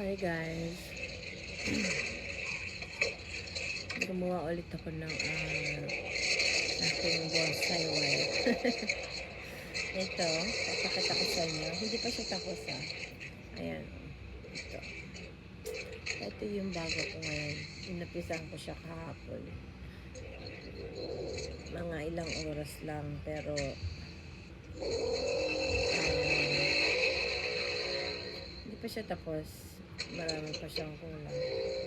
Hi guys. Gumawa ulit ako ng aking bonsai wire. Ito, papakita ko sa inyo. Hindi pa siya tapos Ayan. Ito. Ito yung bago ko ngayon. Inapisan ko siya kahapon. Mga ilang oras lang. Pero hindi pa siya tapos. Marami pa siyang kulang. Okay.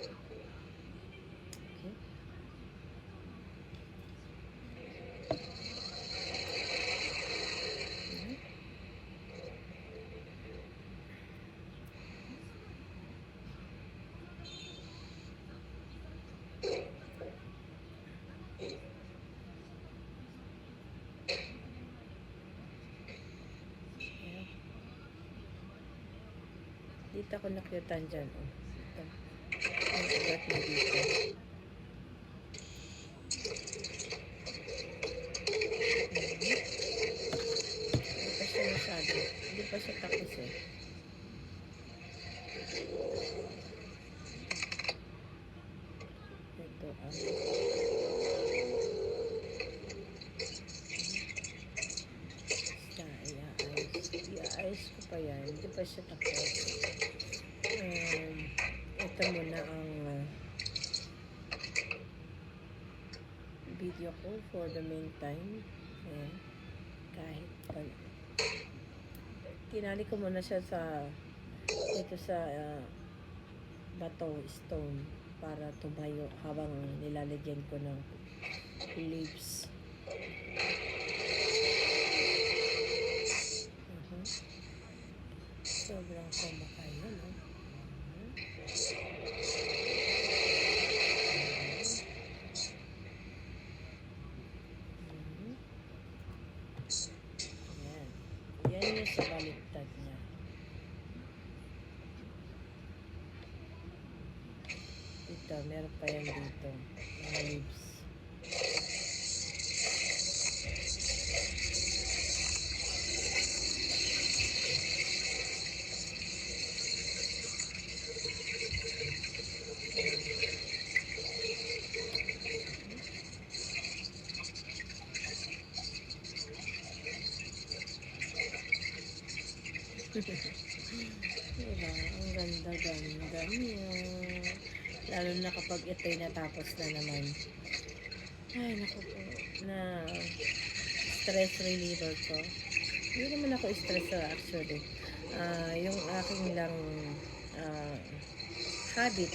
Dito ako nakyutan dyan. Ito. Ang ugat na dito. Hindi pa siya masyado. Hindi pa siya tapos Ito i-ayos ko pa yan. Hindi pa siya tapos. Ito muna ang video ko for the meantime. Ayan. Kahit tinali ko muna siya dito sa bato, stone para tumayo habang nilalagyan ko ng leaves. Sobrang kumakain, no? Yan yung sa baliktad niya. Ito, meron pa yan dito. Mga leaves. Diba? Ang ganda-ganda niya. Lalo na kapag ito'y natapos na naman. Ay, naku po. Na stress reliever ko. Hindi naman ako stress actually. Yung aking lang habit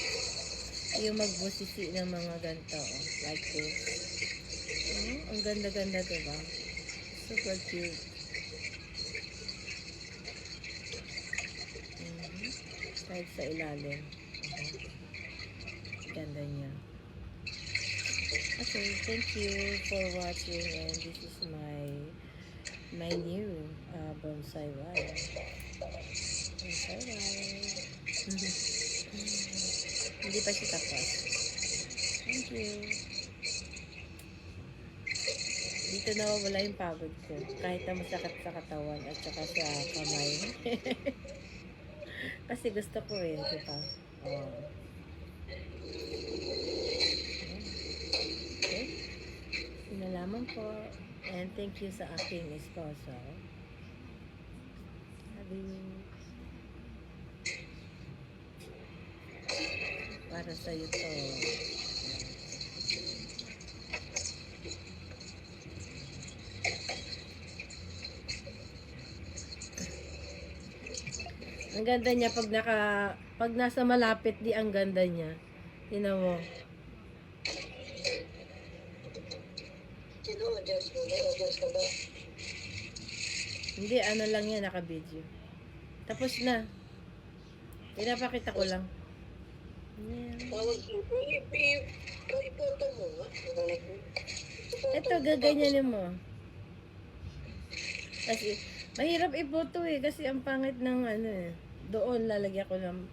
yung magbusisi ng mga ganito. Like this. Ang ganda-ganda, diba? Super cute. Kahit sa ilalim. Ganda niya. Okay, thank you for watching, and this is my new bonsai wire. Bonsai wire. Hindi pa siya tapos. Thank you. Dito na wala yung pagod ko. Kahit na masakit sa katawan at saka sa kamay. Kasi gusto ko diba? Okay. Sinalaman po. And thank you sa aking esposo. Sabi para sa'yo to. Ang ganda niya pag nasa malapit di ang ganda niya. Tingnan mo. Hindi, ano lang yan, naka-video. Tapos na. Pinapakita ko lang. Ito, gaganyanin mo. Kasi, mahirap ipoto kasi ang pangit ng doon lalagyan ko ng